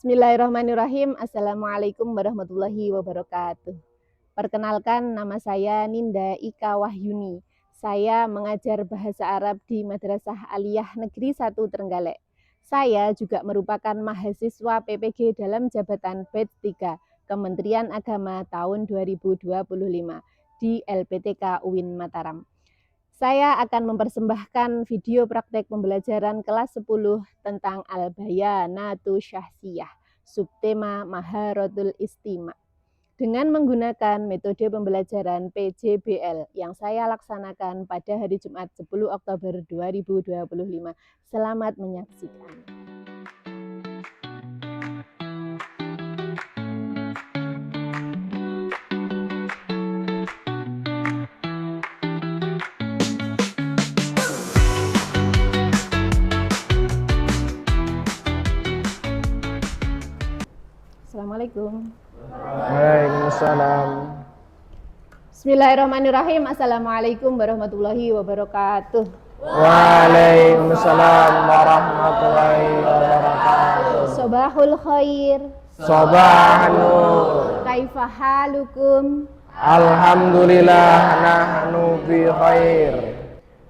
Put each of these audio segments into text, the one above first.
Bismillahirrahmanirrahim. Assalamualaikum warahmatullahi wabarakatuh. Perkenalkan, nama saya Ninda Ika Wahyuni. Saya mengajar bahasa Arab di Madrasah Aliyah Negeri 1 Trenggalek. Saya juga merupakan mahasiswa PPG dalam jabatan batch 3 Kementerian Agama tahun 2025 di LPTK UIN Mataram. Saya akan mempersembahkan video praktek pembelajaran kelas 10 tentang Al-Bayanatu Syahsiyah, subtema Maharatul Istima, dengan menggunakan metode pembelajaran PJBL yang saya laksanakan pada hari Jumat 10 Oktober 2025. Selamat menyaksikan. Assalamualaikum. Waalaikumsalam. Bismillahirrahmanirrahim. Assalamualaikum warahmatullahi wabarakatuh. Waalaikumsalam warahmatullahi wabarakatuh. Sobahul khair. Sobahan nur. Kaifa halukum? Alhamdulillah nahnu bi khair.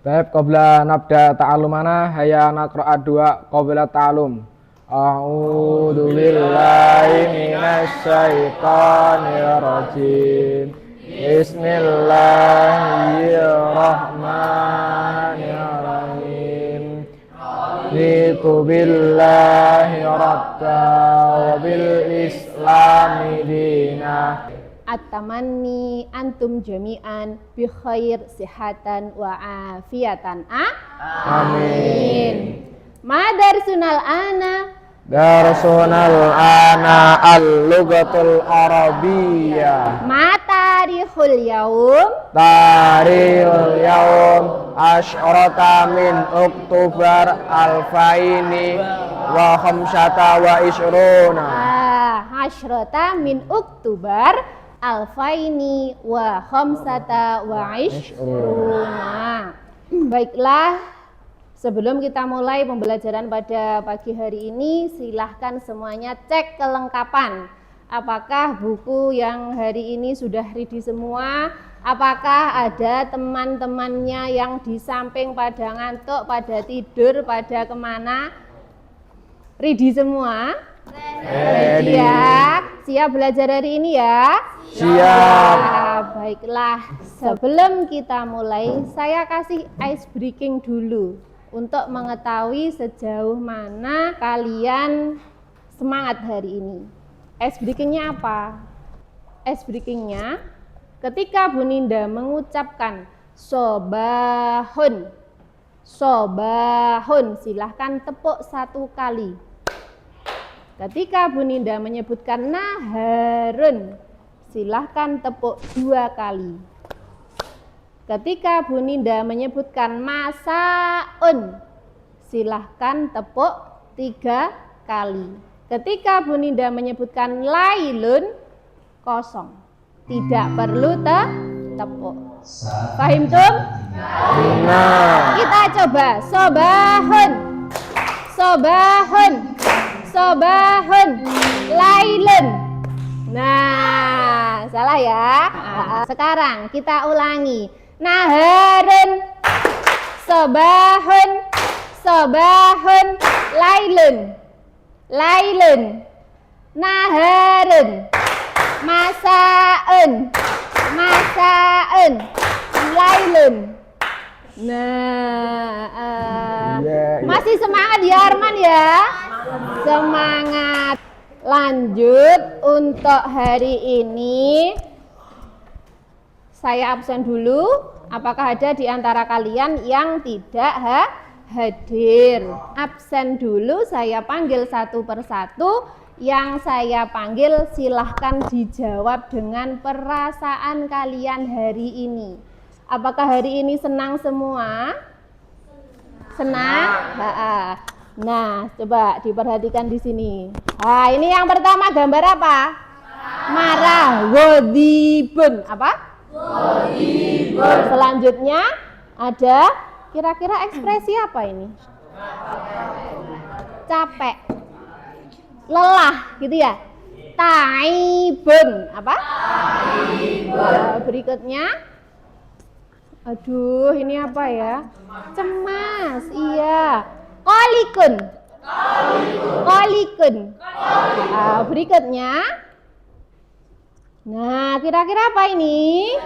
Baik, qabla nabda ta'alumana hayya naqra'a du'a qabla ta'alum. A'udzu billahi minasy syaithanir rajim. Bismillahirrahmanirrahim. Raditu billahi rabba wa bil islami dina. At-tamanni antum jami'an bi khair sihatan wa afiatan. Amin. Madarsunal ana. Darsunal ana al-lughatul arabiyyah. Matarikhul yaum. Tarikhul yaum asyrata min Oktober alfaini wa khamsata wa isyruna. Asyrata min Oktober alfaini wa khamsata wa isyruna. Baiklah, sebelum kita mulai pembelajaran pada pagi hari ini, silahkan semuanya cek kelengkapan. Apakah buku yang hari ini sudah ready semua? Apakah ada teman-temannya yang di samping pada ngantuk, pada tidur, pada kemana? Ready semua? Ready. Ya, siap belajar hari ini ya? Siap. Baiklah, sebelum kita mulai, saya kasih ice breaking dulu untuk mengetahui sejauh mana kalian semangat hari ini. Ice breakingnya apa? Ice breakingnya ketika Bu Ninda mengucapkan sobahun, sobahun, silahkan tepuk 1 kali. Ketika Bu Ninda menyebutkan naharun, silahkan tepuk 2 kali. Ketika Bu Ninda menyebutkan masaun, silahkan tepuk 3 kali. Ketika Bu Ninda menyebutkan lailun, kosong. Tidak perlu tepuk. Paham tum? Kita coba. Sobahun, sobahun, sobahun, lailun. Nah, salah ya. Sekarang kita ulangi. Naharun, sobahun, sobahun, lailun, lailun, naharun, masaun, masaun, lailun. Nah, masih semangat ya Arman ya? Semangat. Lanjut untuk hari ini. Saya absen dulu. Apakah ada di antara kalian yang tidak hadir? Absen dulu, saya panggil satu persatu. Yang saya panggil silahkan dijawab dengan perasaan kalian hari ini. Apakah hari ini senang semua? Senang? Nah, coba diperhatikan di sini. Nah, ini yang pertama gambar apa? Marah. Ghadibun. Apa? Ghadibun. Selanjutnya ada kira-kira ekspresi apa ini? Capek. lelah gitu ya. Taibun apa? Taibun. Berikutnya, aduh ini apa ya? Cemas, iya. Kolikun. Kolikun. Berikutnya, nah kira-kira apa ini?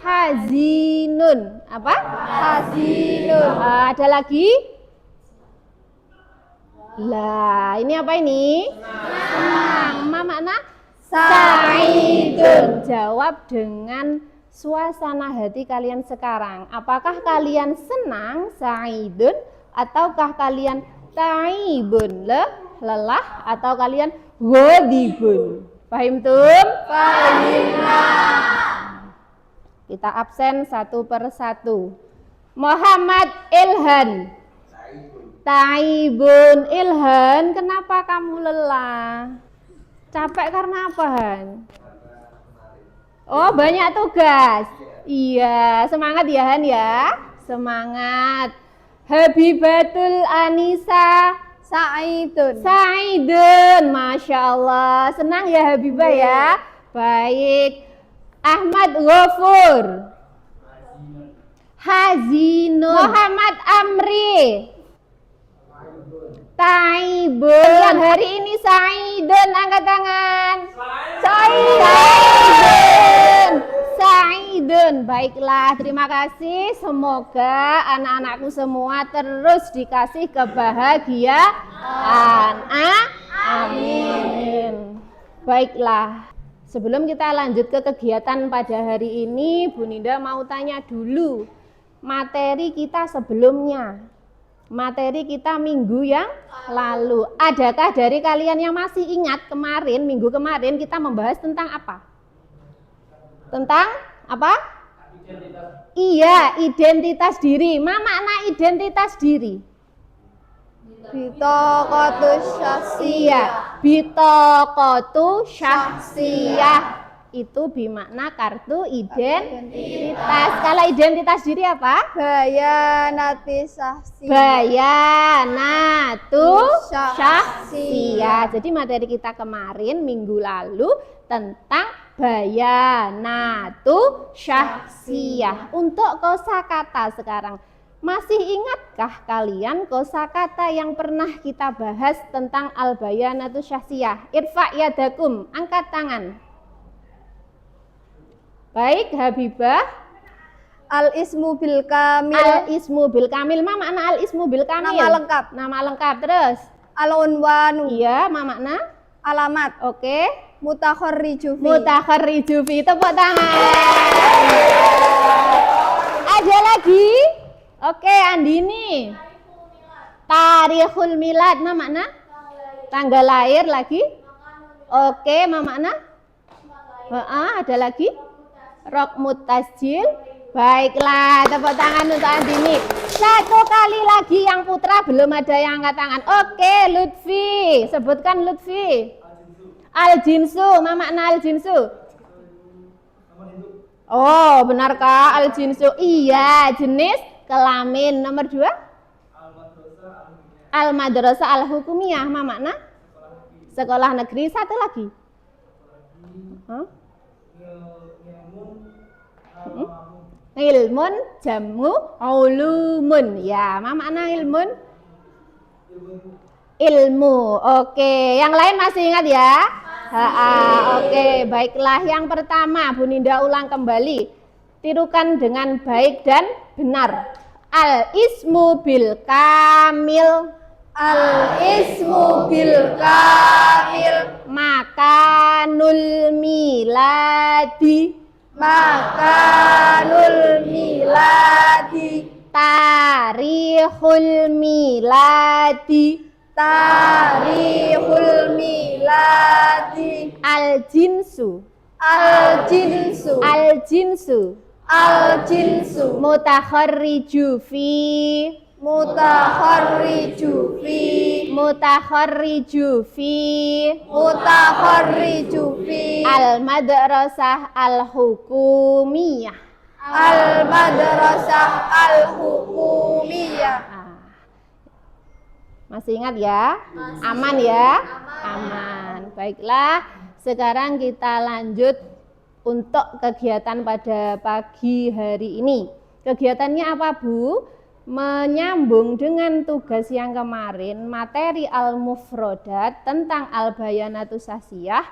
Hazinun apa? Hazinun. Ada lagi? Lah, ini apa ini? Senang. Ma makna? Sa'idun. Jawab dengan suasana hati kalian sekarang. Apakah kalian senang, sa'idun, ataukah kalian taibun, lelah, atau kalian ghadibun? Paham tum? Pahimna. Kita absen satu per satu. Muhammad Ilhan. Taibun. Ilhan, kenapa kamu lelah? Capek karena apa, Han? Oh, banyak tugas. Iya, semangat ya, Han ya. Semangat. Habibatul Anisa Sa'idun. Sa'idun, Masya Allah. Senang ya Habibah ya. Baik. Ahmad Ghafur. Hazinun. Muhammad Amri. Taibun. Yang hari ini Sa'idun, angkat tangan. Sa'idun. Sa'idun. Baiklah, terima kasih. Semoga anak-anakku semua terus dikasih kebahagiaan. Amin. Baiklah. Sebelum kita lanjut ke kegiatan pada hari ini, Bu Ninda mau tanya dulu materi kita sebelumnya. Materi kita minggu yang lalu. Adakah dari kalian yang masih ingat kemarin, minggu kemarin kita membahas tentang apa? Tentang apa? Identitas. Iya, identitas diri. Ma makna identitas diri? Bitokotu syahsiyah. Bitokotu syahsiyah. Itu bermakna kartu identitas. Kalau identitas diri apa? Bayanati syahsiyah. Bayanatu syahsiyah. Jadi materi kita kemarin minggu lalu tentang bayanatu syahsiyah. Untuk kosakata sekarang, masih ingatkah kalian kosakata yang pernah kita bahas tentang al-bayanatu syahsiyah? Irfa yadakum, angkat tangan. Baik, Habibah. Al-ismu bil kamil. Al-ismu bil kamil. Ma makna al-ismu bil kamil? Nama lengkap. Nama lengkap. Terus? Al-unwanu. Iya, ma makna? Alamat. Oke. Mutakharriju fi. Mutakharriju fi. Tepuk tangan. Ada lagi? Oke, Andini. Tarikhul milad. Ma makna? Tanggal lahir lagi? Oke, ma makna? Ada lagi? Rokmut tasjil. Baiklah, tepuk tangan untuk Andini. Satu kali lagi yang putra, belum ada yang angkat tangan. Oke, Lutfi. Sebutkan Lutfi. Al-jinsu. Ma makna al-jinsu? Oh, benarkah al-jinsu? Iya, jenis kelamin. Nomor 2? Al-madrasah al-hukumiyah. Ma makna? Sekolah negeri. Satu lagi. Ilmun jamu ulumun. Ya, ma makna ilmun? Ilmu. Oke, yang lain masih ingat ya? Oke, baiklah. Yang pertama, Bu Ninda ulang kembali. Tirukan dengan baik dan benar. Al-ismu bil kamil. Al-ismu bil kamil. Makanul miladi. Makanul miladi. Tarikhul miladi. Tarikhul miladi. Al-jinsu. Al-jinsu. Al-jinsu. Al-jinsu. Mutakharriju fi. Mutakharriju fi. Mutakharriju fi. Mutakharriju fi. Al-madrasah al-hukumiyah. Al-madrasah al-hukumiyah. Masih ingat ya? Aman ya? Aman. Baiklah, sekarang kita lanjut untuk kegiatan pada pagi hari ini. Kegiatannya apa, Bu? Menyambung dengan tugas yang kemarin, materi al-mufrodat tentang al-bayanatus sasiyah.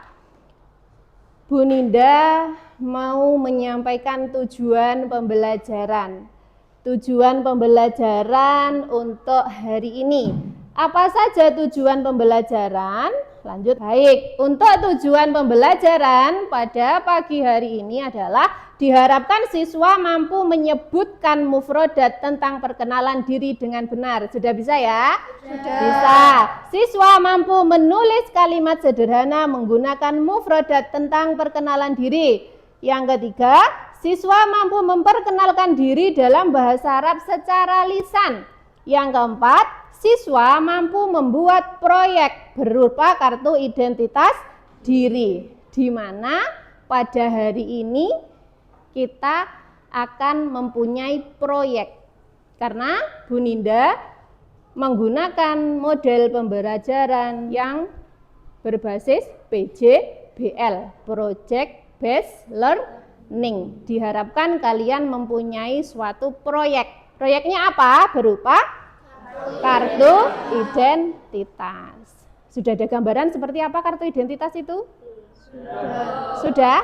Bu Ninda mau menyampaikan tujuan pembelajaran. Tujuan pembelajaran untuk hari ini. Apa saja tujuan pembelajaran? Lanjut. Baik, untuk tujuan pembelajaran pada pagi hari ini adalah diharapkan siswa mampu menyebutkan mufrodat tentang perkenalan diri dengan benar. Sudah bisa ya? Sudah. Bisa. Siswa mampu menulis kalimat sederhana menggunakan mufrodat tentang perkenalan diri. Yang ketiga, siswa mampu memperkenalkan diri dalam bahasa Arab secara lisan. Yang keempat, siswa mampu membuat proyek berupa kartu identitas diri, di mana pada hari ini kita akan mempunyai proyek. Karena Bu Ninda menggunakan model pembelajaran yang berbasis PJBL, Project Based Learning. Diharapkan kalian mempunyai suatu proyek. Proyeknya apa? Berupa kartu identitas. Sudah ada gambaran seperti apa kartu identitas itu? Sudah?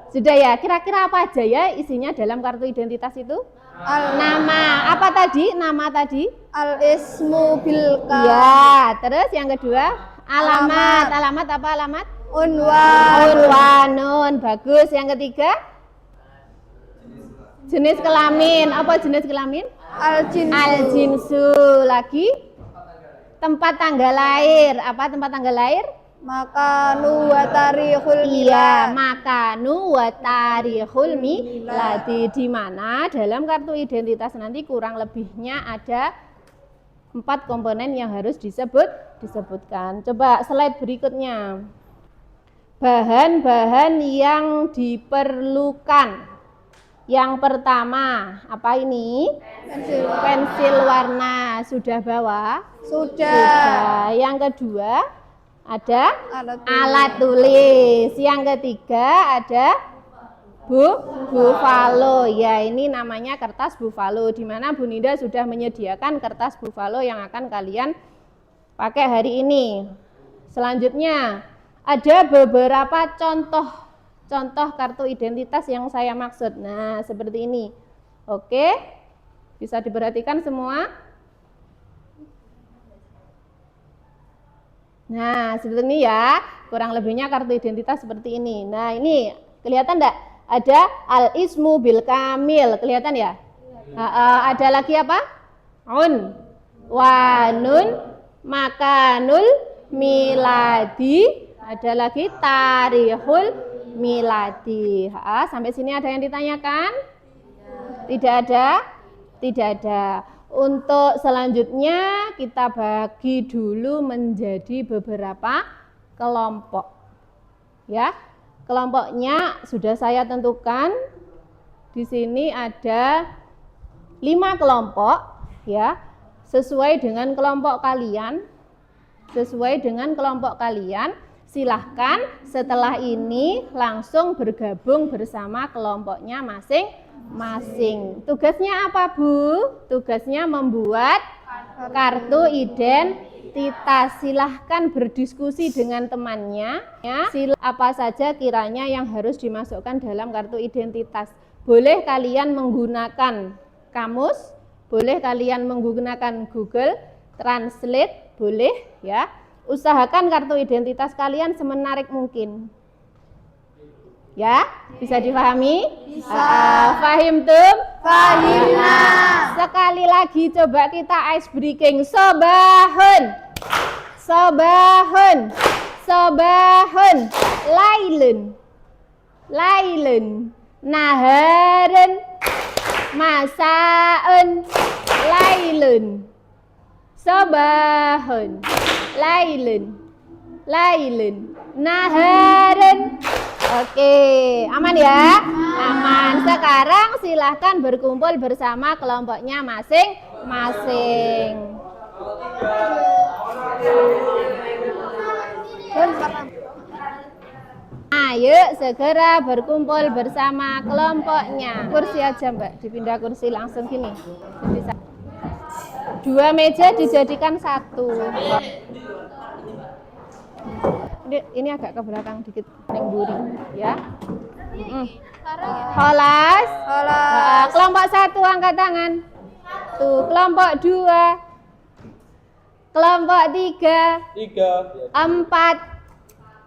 Sudah ya? Kira-kira apa aja ya isinya dalam kartu identitas itu? Nama. Apa tadi? Nama tadi? Al-ismu bil kaf. Ya, terus yang kedua? Alamat. Alamat apa alamat? Unwan. Unwanun. Bagus. Yang ketiga? Jenis kelamin. Apa jenis kelamin? Al-jinsu. Al-jinsu. Lagi? Tempat tanggal lahir. Apa tempat tanggal lahir? Makanu wa tarikhul Iya, milad. makanu wa tarikhul miladi, di mana dalam kartu identitas nanti kurang lebihnya ada 4 komponen yang harus disebutkan. Coba slide berikutnya. Bahan-bahan yang diperlukan. Yang pertama, apa ini? Pensil warna. Sudah bawa? Sudah. Yang kedua, ada Alat tulis. alat tulis. Yang ketiga ada buffalo. Ya, ini namanya kertas buffalo, di mana Bu Ninda sudah menyediakan kertas buffalo yang akan kalian pakai hari ini. Selanjutnya ada beberapa contoh kartu identitas yang saya maksud. Nah, seperti ini. Oke, bisa diperhatikan semua. Nah, seperti ini ya, kurang lebihnya kartu identitas seperti ini. Nah, ini kelihatan enggak? Ada al-ismu bil kamil, kelihatan ya? Ada lagi apa? Wanun, makanul, miladi, ada lagi tarikhul miladi. Sampai sini ada yang ditanyakan? Tidak ada? Tidak ada. Untuk selanjutnya kita bagi dulu menjadi beberapa kelompok. Ya, kelompoknya sudah saya tentukan. Di sini ada 5 kelompok, ya, sesuai dengan kelompok kalian. Sesuai dengan kelompok kalian, silahkan setelah ini langsung bergabung bersama kelompoknya masing-masing. Tugasnya apa, Bu? Tugasnya membuat kartu identitas. Silahkan berdiskusi dengan temannya, ya. Apa saja kiranya yang harus dimasukkan dalam kartu identitas. Boleh kalian menggunakan kamus, boleh kalian menggunakan Google Translate, boleh ya. Usahakan kartu identitas kalian semenarik mungkin. Ya, bisa difahami? Bisa. Fahimtum? Fahimna. Sekali lagi coba kita ice breaking. Sobahun. Sobahun. Sobahun. Lailun. Lailun. Naharun. Masaun. Lailun. Sobahun. Lailun. Lailun. Naharun. Oke, aman ya? Aman. Sekarang silahkan berkumpul bersama kelompoknya masing-masing. Ayo segera berkumpul bersama kelompoknya. Kursi aja Mbak, dipindah kursi langsung gini. Jadi, 2 meja dijadikan 1. Ini agak ke belakang dikit, neng buri, ya. Holas. Kelompok 1 angkat tangan. Tuh, kelompok 2. Kelompok 3. 4.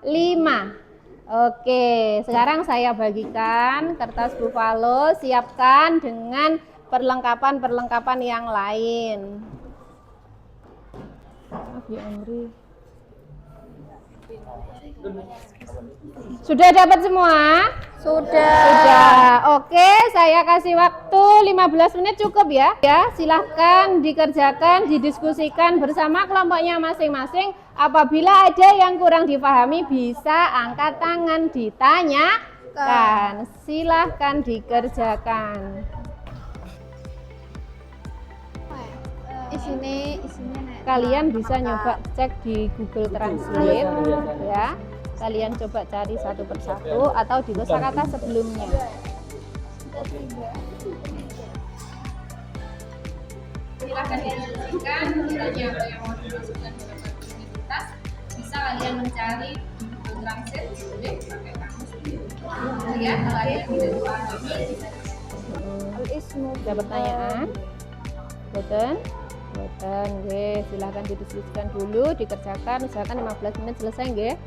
5. Oke, sekarang saya bagikan kertas buffalo, siapkan dengan perlengkapan-perlengkapan yang lain. Maaf ya Amri. Sudah dapat semua? Sudah. Oke, saya kasih waktu 15 menit cukup ya. Ya, silahkan dikerjakan, didiskusikan bersama kelompoknya masing-masing. Apabila ada yang kurang dipahami bisa angkat tangan ditanyakan. Silahkan dikerjakan. Isinya Kalian bisa nyoba cek di Google Translate ya. Kalian coba cari satu persatu atau di kosakata sebelumnya. Silahkan dilanjutkan, kiranya apa yang mau dimasukkan dalam aktivitas bisa kalian mencari di Google Translate, boleh pakai kamus. Ya, kalau ada yang tidak dipahami bisa. Ada pertanyaan? Boten? Boten, nggih. Silahkan didiskusikan dulu, dikerjakan, usahakan 15 menit selesai nggih.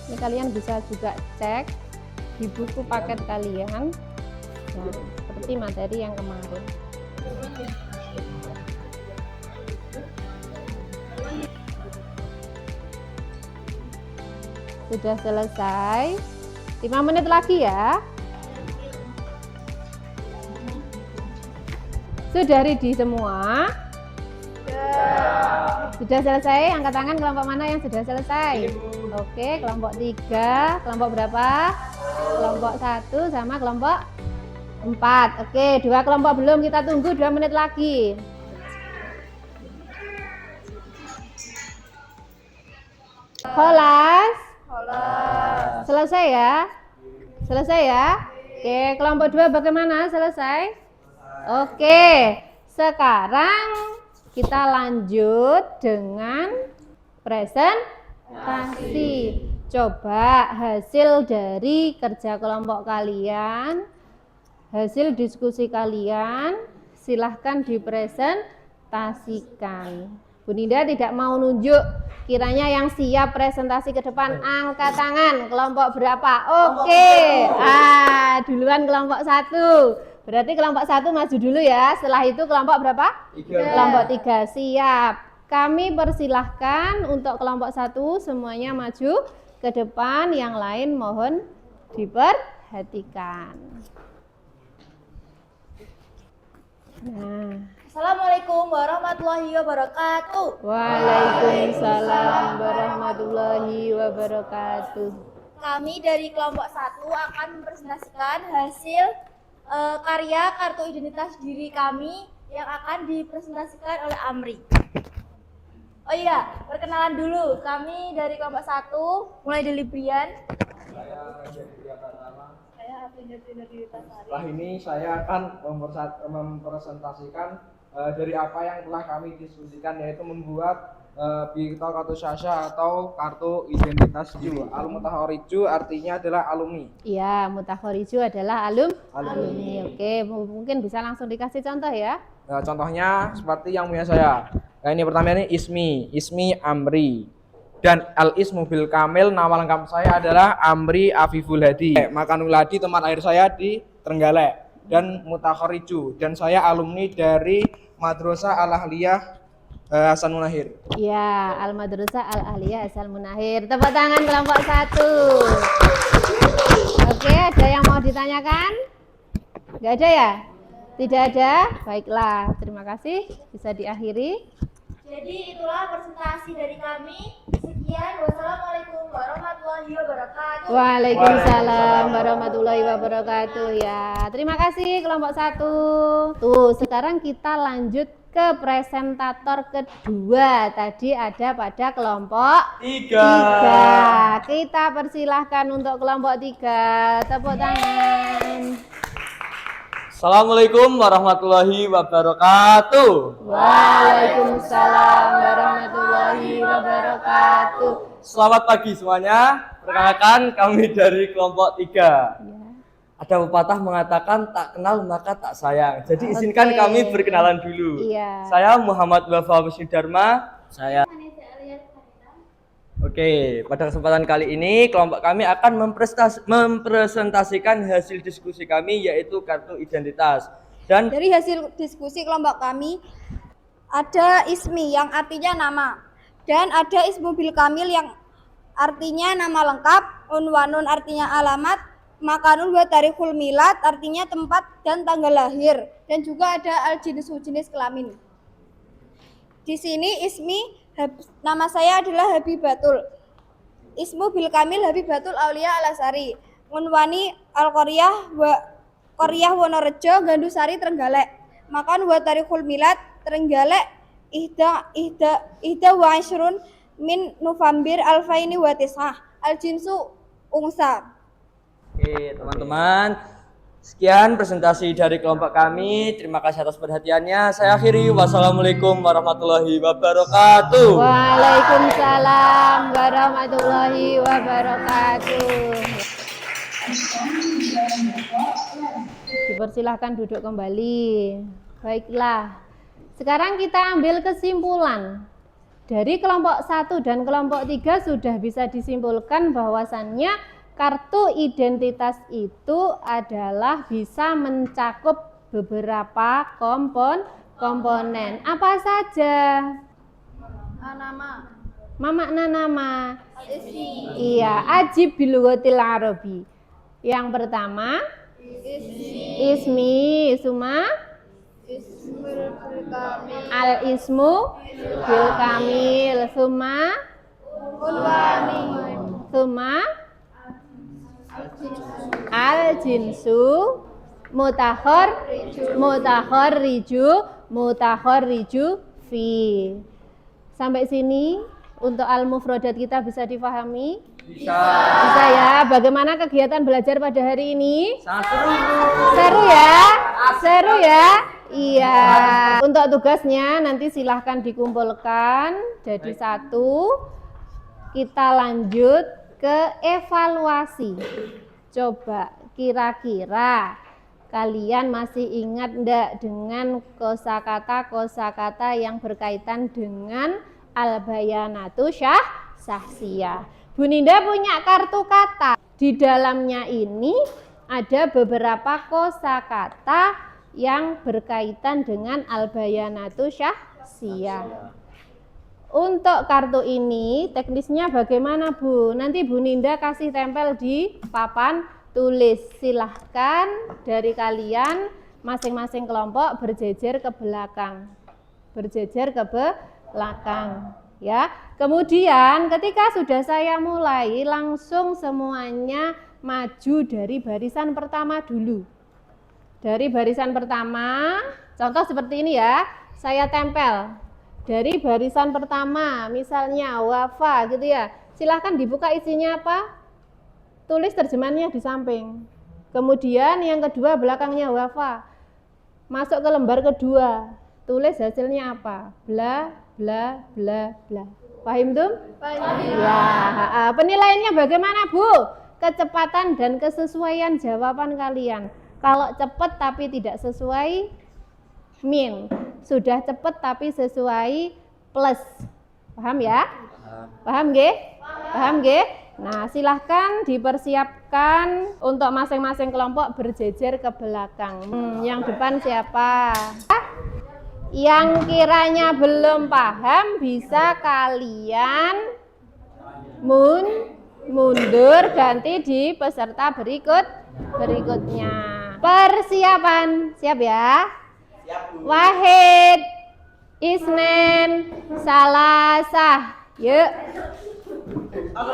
Ini kalian bisa juga cek di buku paket kalian, nah, seperti materi yang kemarin. Sudah selesai, 5 menit lagi ya. Sudah ready semua? Sudah selesai, angkat tangan kelompok mana yang sudah selesai. Oke, kelompok 3, kelompok berapa? Kelompok 1 sama kelompok 4. Oke, 2 kelompok belum, kita tunggu 2 menit lagi. Holas. Selesai ya? Selesai ya? Oke, kelompok 2 bagaimana? Selesai? Oke, sekarang kita lanjut dengan presentasi. Coba hasil dari kerja kelompok kalian, hasil diskusi kalian, silahkan dipresentasikan. Bu Ninda tidak mau nunjuk, kiranya yang siap presentasi ke depan angkat tangan. Kelompok berapa? Oke, duluan kelompok 1. Berarti kelompok 1 maju dulu ya. Setelah itu kelompok berapa? 3. Kelompok 3 siap. Kami persilahkan untuk kelompok 1 semuanya maju ke depan. Yang lain mohon diperhatikan. Nah. Assalamualaikum warahmatullahi wabarakatuh. Waalaikumsalam warahmatullahi wabarakatuh. Kami dari kelompok 1 akan mempresentasikan hasil karya kartu identitas diri kami yang akan dipresentasikan oleh Amri. Oh iya, perkenalan dulu. Kami dari kelompok 1, mulai dari Brian. Saya Setelah ini saya akan mempresentasikan dari apa yang telah kami diskusikan, yaitu membuat kartu Syasha atau kartu identitas diri. Al-Mutakhoriju artinya adalah alumni. Iya, Mutakhoriju adalah alumni. Oke, mungkin bisa langsung dikasih contoh ya. Nah, contohnya seperti yang punya saya. Nah, ini pertama ini Ismi Amri. Dan al-ismu bil kamil, nama lengkap saya adalah Amri Afiful Hadi. Makanul Hadi tempat lahir saya di Trenggalek. Dan Mutakhoriju, dan saya alumni dari Madrasah Al-Ahliyah Hasan Munahir. Iya, Al-Madrasah Al-Ahliyah Hasan Munahir. Tepuk tangan kelompok 1. Oke, ada yang mau ditanyakan? Enggak ada ya? Tidak ada? Baiklah, terima kasih. Bisa diakhiri. Jadi itulah presentasi dari kami. Sekian. Sekian, wassalamualaikum warahmatullahi wabarakatuh. Waalaikumsalam warahmatullahi wabarakatuh ya. Terima kasih kelompok 1. Tuh, sekarang kita lanjut ke presentator kedua. Tadi ada pada kelompok 3. Kita persilahkan untuk kelompok 3. Tepuk tangan. Assalamualaikum warahmatullahi wabarakatuh. Waalaikumsalam warahmatullahi wabarakatuh. Selamat pagi semuanya. Perkenalkan kami dari kelompok 3. Ada pepatah mengatakan tak kenal maka tak sayang. Jadi izinkan Oke. kami berkenalan dulu. Iya. Saya Muhammad Wafa Wisnudharma. Oke, pada kesempatan kali ini kelompok kami akan mempresentasikan hasil diskusi kami, yaitu kartu identitas. Dan Dari hasil diskusi kelompok kami ada ismi yang artinya nama, dan ada ismu bil kamil yang artinya nama lengkap, unwanun artinya alamat, makanun wa tarikhul milad artinya tempat dan tanggal lahir, dan juga ada al jenis kelamin. Di sini ismi nama saya adalah Habibatul. Ismu bil kamil Habibatul Aulia Alasari. Unwani al Qaryah Wonorejo Gandusari Trenggalek. Makan wa tarikhul milad Trenggalek ihda wa ashrun min November alfaini wa tis'ah. Al jinsu unsa. oke, teman-teman, sekian presentasi dari kelompok kami. Terima kasih atas perhatiannya. Saya akhiri. Wassalamualaikum warahmatullahi wabarakatuh. Waalaikumsalam warahmatullahi wabarakatuh. Dipersilahkan duduk kembali. Baiklah. Sekarang kita ambil kesimpulan. Dari kelompok 1 dan kelompok 3 sudah bisa disimpulkan bahwasannya kartu identitas itu adalah bisa mencakup beberapa komponen. Apa saja? Nama. Makna nama. Iya, ajib bilughatil arabi. Yang pertama, ismi, suma, al ismu bil kamil, suma, al jinsu mutakhorriju fi. Sampai sini untuk al mufradat kita bisa difahami? Bisa ya. Bagaimana kegiatan belajar pada hari ini? Sangat seru. Seru ya? Seru ya? Iya. Untuk tugasnya nanti silahkan dikumpulkan jadi satu. Kita lanjut ke evaluasi. Coba kira-kira kalian masih ingat enggak dengan kosakata yang berkaitan dengan al-bayanatu syahsiyah. Bu Ninda punya kartu kata. Di dalamnya ini ada beberapa kosakata yang berkaitan dengan al-bayanatu syahsiyah. Untuk kartu ini teknisnya bagaimana Bu? Nanti Bu Ninda kasih tempel di papan tulis. Silahkan dari kalian masing-masing kelompok berjejer ke belakang. Berjejer ke belakang ya. Kemudian ketika sudah saya mulai, langsung semuanya maju dari barisan pertama dulu. Dari barisan pertama, contoh seperti ini ya. Saya tempel dari barisan pertama, misalnya wafa gitu ya. Silahkan dibuka isinya apa? Tulis terjemahannya di samping. Kemudian yang kedua belakangnya wafa. Masuk ke lembar kedua. Tulis hasilnya apa? Bla bla bla bla. Paham tuh? Paham. Ya, penilaiannya bagaimana Bu? Kecepatan dan kesesuaian jawaban kalian. Kalau cepat tapi tidak sesuai, min. Sudah cepat tapi sesuai, plus. Paham ya? Paham nggih? Paham nggih? Nah, silahkan dipersiapkan untuk masing-masing kelompok berjejer ke belakang. Yang depan siapa? Yang kiranya belum paham bisa kalian mundur ganti di peserta berikutnya. Persiapan, siap ya? Wahid, Isnen, Salasah. Yuk. Yang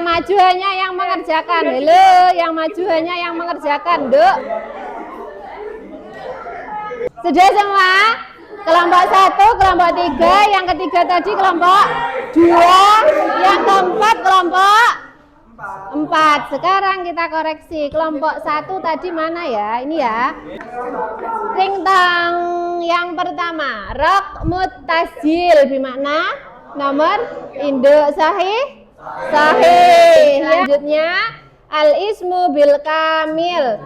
maju hanya yang mengerjakan. Halo, yang maju hanya yang mengerjakan, Duk. Sudah semua? Kelompok 1, kelompok 3, yang ketiga tadi kelompok 2, yang keempat kelompok 4. Sekarang kita koreksi. Kelompok 1 tadi mana ya? Ini ya. Ringtang yang pertama, rok mutasjil bermakna nomor induk sahih. Sahih. Selanjutnya al-ismu bil kamil,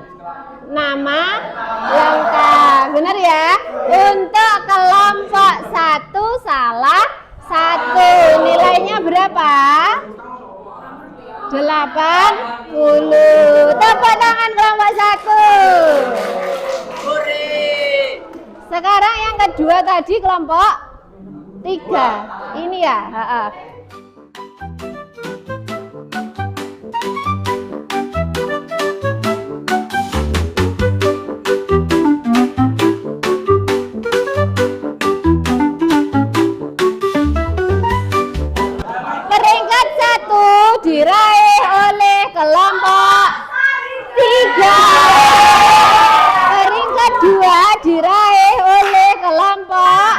nama lengkap. Benar ya? Untuk kelompok 1 salah 1. Nilainya berapa? 80. Tepuk tangan kelompok 1. Sekarang yang kedua tadi kelompok 3. Ini ya. Peringkat 1 diraih oleh kelompok 3. Peringkat 2 diraih oleh kelompok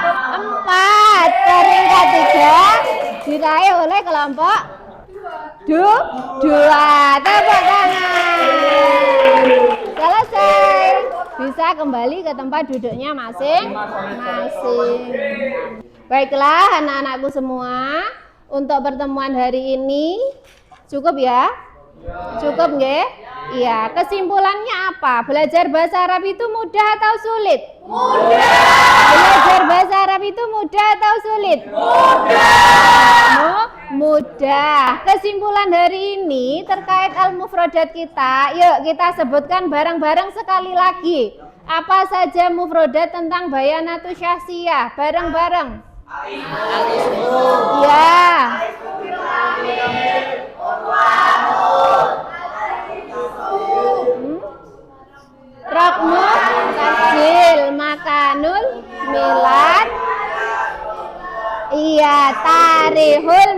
4. Peringkat 3 diraih oleh kelompok 2. Tepuk tangan. Selesai. Bisa kembali ke tempat duduknya masing-masing. Baiklah anak-anakku semua, untuk pertemuan hari ini cukup ya? Cukup nggih? Iya, kesimpulannya apa? Belajar bahasa Arab itu mudah atau sulit? Mudah. Belajar bahasa Arab itu mudah atau sulit? Mudah. Mudah. Kesimpulan hari ini terkait al-mufrodat kita, yuk kita sebutkan bareng-bareng sekali lagi. Apa saja mufrodat tentang bayanatus syahsiyah? Bareng-bareng. Ya. Rokmu tasjil, makanul milad. Iya, tarihul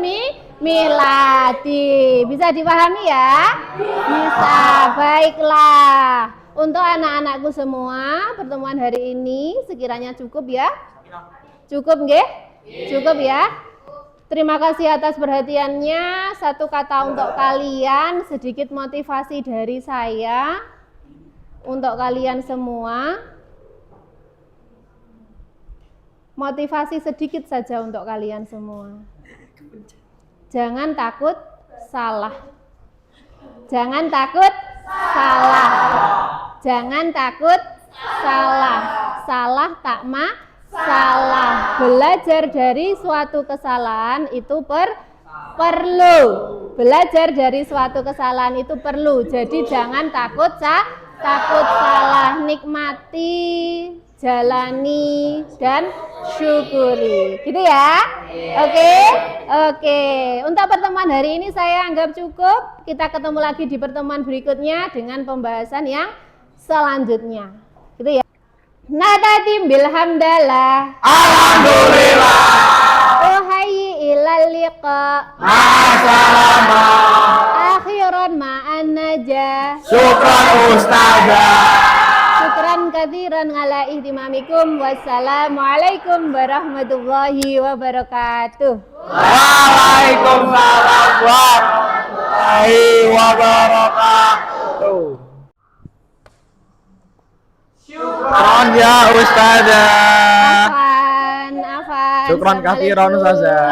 miladi. Bisa dipahami ya? Bisa. Baiklah. Untuk anak-anakku semua, pertemuan hari ini sekiranya cukup ya? Cukup nggih? Cukup ya? Terima kasih atas perhatiannya. Satu kata untuk kalian, sedikit motivasi dari saya untuk kalian semua. Motivasi sedikit saja untuk kalian semua. Jangan takut salah. Jangan takut salah. Jangan takut salah. Salah tak salah. Belajar dari suatu kesalahan itu perlu. Belajar dari suatu kesalahan itu perlu. Jadi jangan takut salah. Nikmati, jalani, dan syukuri. Gitu ya? Oke. Untuk pertemuan hari ini saya anggap cukup. Kita ketemu lagi di pertemuan berikutnya dengan pembahasan yang selanjutnya. Gitu ya. Natatim bilhamdalah. Alhamdulillah. Uhayyi ilal liqa. Assalamualaikum. Akhiran ma'an najah. Syukran ustazah. Syukran katsiran ala ihtimamikum. Wassalamualaikum warahmatullahi wabarakatuh. Waalaikumsalam warahmatullahi wabarakatuh. Syukran ya ustazah. Afan. Syukran katsiran ustazah.